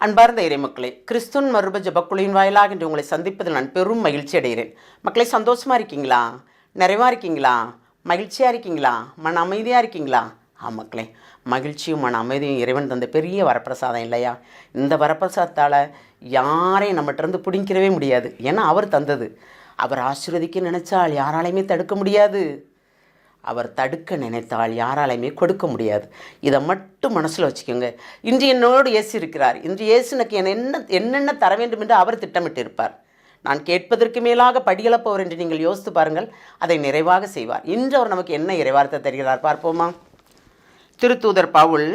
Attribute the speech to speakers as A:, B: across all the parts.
A: அன்பார்ந்த இறைமக்களே, கிறிஸ்துவின் மறுப ஜெபக்குழுவின் வாயிலாக இன்று உங்களை சந்திப்பதில் நான் பெரும் மகிழ்ச்சி அடைகிறேன். மக்களை, சந்தோஷமாக இருக்கீங்களா? நிறைவாக இருக்கீங்களா? மகிழ்ச்சியாக இருக்கீங்களா? மன அமைதியாக இருக்கீங்களா? மக்களே, மகிழ்ச்சியும் மன அமைதியும் இறைவன் தந்த பெரிய வரப்பிரசாதம் இல்லையா? இந்த வரப்பிரசாதத்தால் யாரையும் நம்மகிட்டருந்து பிடிக்கிறவே முடியாது. ஏன்னா அவர் தந்தது. அவர் ஆசீர்வதிக்க நினைச்சால் யாராலையுமே தடுக்க முடியாது. அவர் தடுக்க நினைத்தால் யாராலையுமே கொடுக்க முடியாது. இதை மட்டும் மனசில் வச்சுக்கோங்க. இன்று என்னோடு இயேசு இருக்கிறார். இன்று இயேசு எனக்கு என்னென்ன தர வேண்டும் என்று அவர் திட்டமிட்டு இருப்பார். நான் கேட்பதற்கு மேலாக படிகளப்பவர் என்று நீங்கள் யோசித்து பாருங்கள். அதை நிறைவாக செய்வார். இன்று அவர் நமக்கு என்ன இறைவார்த்தை தருகிறார் பார்ப்போமா? திருத்தூதர் பவுல்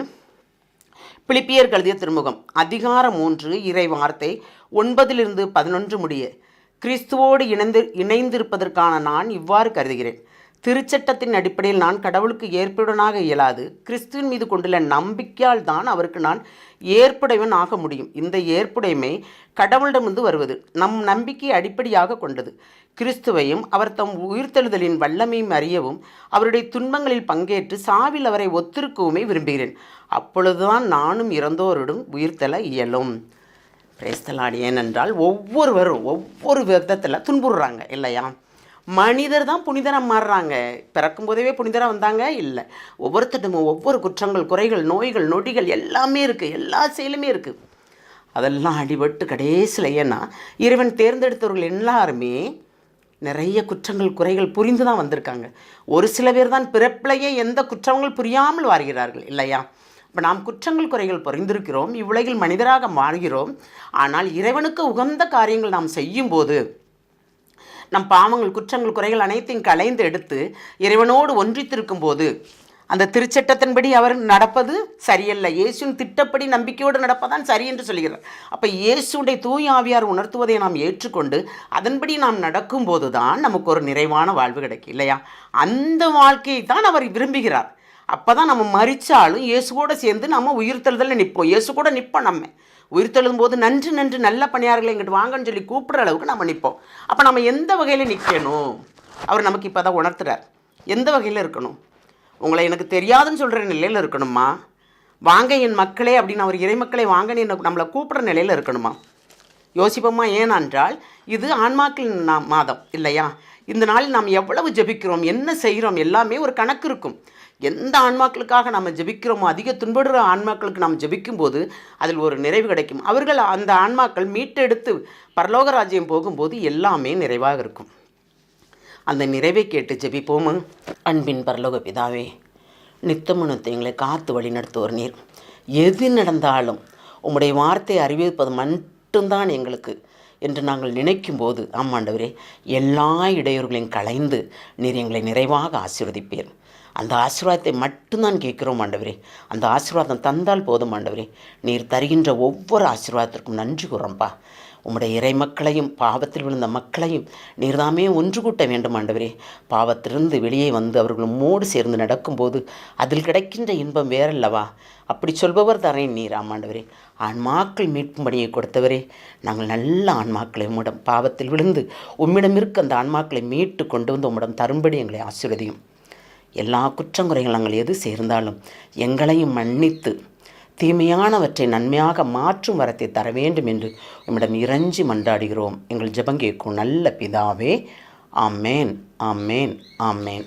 A: பிலிப்பியர் எழுதிய திருமுகம் அதிகாரம் 3 இறை வார்த்தை 9-11 முடிய. கிறிஸ்துவோடு இணைந்திருப்பதற்கான நான் இவ்வாறு கருதுகிறேன். திருச்சட்டத்தின் அடிப்படையில் நான் கடவுளுக்கு ஏற்புடனாக இயலாது. கிறிஸ்துவின் மீது கொண்டுள்ள நம்பிக்கையால் தான் அவருக்கு நான் ஏற்புடையவன் ஆக முடியும். இந்த ஏற்புடைமை கடவுளிடமிருந்து வருவது, நம் நம்பிக்கையை அடிப்படையாக கொண்டது. கிறிஸ்துவையும் அவர் தம் உயிர்த்தெழுதலின் வல்லமையும் அறியவும் அவருடைய துன்பங்களில் பங்கேற்று சாவில் அவரை ஒத்திருக்கவுமே விரும்புகிறேன். அப்பொழுதுதான் நானும் இறந்தோரிடம் உயிர்த்தெழ இயலும். பிரேஸ்தலாடி. ஏனென்றால் ஒவ்வொருவரும் ஒவ்வொரு விதத்தில் துன்புறுறாங்க இல்லையா? மனிதர் தான் புனிதராக மாறுறாங்க. பிறக்கும் போதவே புனிதராக வந்தாங்க இல்லை. ஒவ்வொருத்தரும் ஒவ்வொரு குற்றங்கள், குறைகள், நோய்கள், நொடிகள் எல்லாமே இருக்குது. எல்லா செயலுமே இருக்குது. அதெல்லாம் அடிபட்டு கடைசியில், ஏன்னா இறைவன் தேர்ந்தெடுத்தவர்கள் எல்லாருமே நிறைய குற்றங்கள், குறைகள் புரிந்து தான் வந்திருக்காங்க. ஒரு சில பேர் தான் பிறப்பிலேயே எந்த குற்றங்கள் புரியாமல் வாழ்கிறார்கள் இல்லையா? இப்போ நாம் குற்றங்கள், குறைகள் புரிந்திருக்கிறோம். இவ்வுலகில் மனிதராக மாறுகிறோம். ஆனால் இறைவனுக்கு உகந்த காரியங்கள் நாம் செய்யும்போது நம் பாவங்கள், குற்றங்கள், குறைகள் அனைத்தையும் களைந்து எடுத்து இறைவனோடு ஒன்றித்திருக்கும் போது அந்த திருச்சட்டத்தின்படி அவர் நடப்பது சரியல்ல. இயேசுவின் திட்டப்படி நம்பிக்கையோடு நடப்பதான் சரி என்று சொல்கிறார். அப்போ இயேசுடைய தூய ஆவியார் உணர்த்துவதை நாம் ஏற்றுக்கொண்டு அதன்படி நாம் நடக்கும்போது தான் நமக்கு ஒரு நிறைவான வாழ்வு கிடைக்கும் இல்லையா? அந்த வாழ்க்கையை தான் அவர் விரும்புகிறார். அப்போ தான் நம்ம மரித்தாலும் இயேசுவோடு சேர்ந்து நம்ம உயிர்த்தெழுதலில் நிற்போம். இயேசு கூட நிற்போம். நம்ம உயிர்த்தெழுதும் போது நன்று நல்ல பணியாளர்களை எங்கிட்ட வாங்கன்னு சொல்லி கூப்பிட்ற அளவுக்கு நம்ம நிற்போம். அப்போ நம்ம எந்த வகையில் நிற்கணும்? அவர் நமக்கு இப்போ தான் உணர்த்துறார். எந்த வகையில் இருக்கணும்? உங்களை எனக்கு தெரியாதுன்னு சொல்கிற நிலையில் இருக்கணுமா? வாங்க என் மக்களே அப்படின்னு அவர் இறைமக்களை வாங்கன்னு நம்மளை கூப்பிட்ற நிலையில் இருக்கணுமா? யோசிப்போமா? ஏனென்றால் இது ஆன்மாக்களின் மாதம் இல்லையா? இந்த நாளில் நாம் எவ்வளவு ஜெபிக்கிறோம், என்ன செய்கிறோம், எல்லாமே ஒரு கணக்கு இருக்கும். எந்த ஆன்மாக்களுக்காக நம்ம ஜெபிக்கிறோமோ, அதிக துன்படுற ஆன்மாக்களுக்கு நாம் ஜெபிக்கும்போது அதில் ஒரு நிறைவு கிடைக்கும். அவர்கள் அந்த ஆன்மாக்கள் மீட்டெடுத்து பரலோக ராஜ்யம் போகும்போது எல்லாமே நிறைவாக இருக்கும். அந்த நிறைவை கேட்டு ஜெபிப்போமா? அன்பின் பரலோக பிதாவே, நித்தமுனத்தை எங்களை காத்து வழி நடத்துவோர் நீர். எது நடந்தாலும் உம்முடைய வார்த்தையை அறிவிப்பது மட்டும்தான் எங்களுக்கு என்று நாங்கள் நினைக்கும்போது, ஆமாண்டவரே, எல்லா இடையூறுகளையும் களைந்து நீர் எங்களை நிறைவாக ஆசீர்வதிப்பீர். அந்த ஆசீர்வாதத்தை மட்டும்தான் கேட்குறோம் ஆண்டவரே. அந்த ஆசீர்வாதம் தந்தால் போதும் ஆண்டவரே. நீர் தருகின்ற ஒவ்வொரு ஆசீர்வாதத்திற்கும் நன்றி கூறம்பா. உம்முடைய இறை மக்களையும் பாவத்தில் விழுந்த மக்களையும் நீர்தாமே ஒன்று கூட்ட வேண்டும் ஆண்டவரே. பாவத்திலிருந்து வெளியே வந்து அவர்கள் உம்மோடு சேர்ந்து நடக்கும்போது அதில் கிடைக்கின்ற இன்பம் வேறல்லவா? அப்படி சொல்பவர் தானே நீர். ஆமாண்டவரே, ஆன்மாக்கள் மீட்பும் பணியை கொடுத்தவரே, நாங்கள் நல்ல ஆன்மாக்களை உம்மிடம், பாவத்தில் விழுந்து உம்மிடம் இருக்க அந்த ஆன்மாக்களை மீட்டு கொண்டு வந்து உம்மிடம் தரும்படி எங்களை ஆசீர்வதியும். எல்லா குற்றங்குறைகள் நாங்கள் எது சேர்ந்தாலும் எங்களையும் மன்னித்து தீமையானவற்றை நன்மையாக மாற்றும் வரத்தை தர வேண்டும் என்று உம்மிடம் இறைஞ்சி மன்றாடுகிறோம். எங்கள் ஜெபம் கேட்கும் நல்ல பிதாவே. ஆமேன், ஆமேன், ஆமேன்.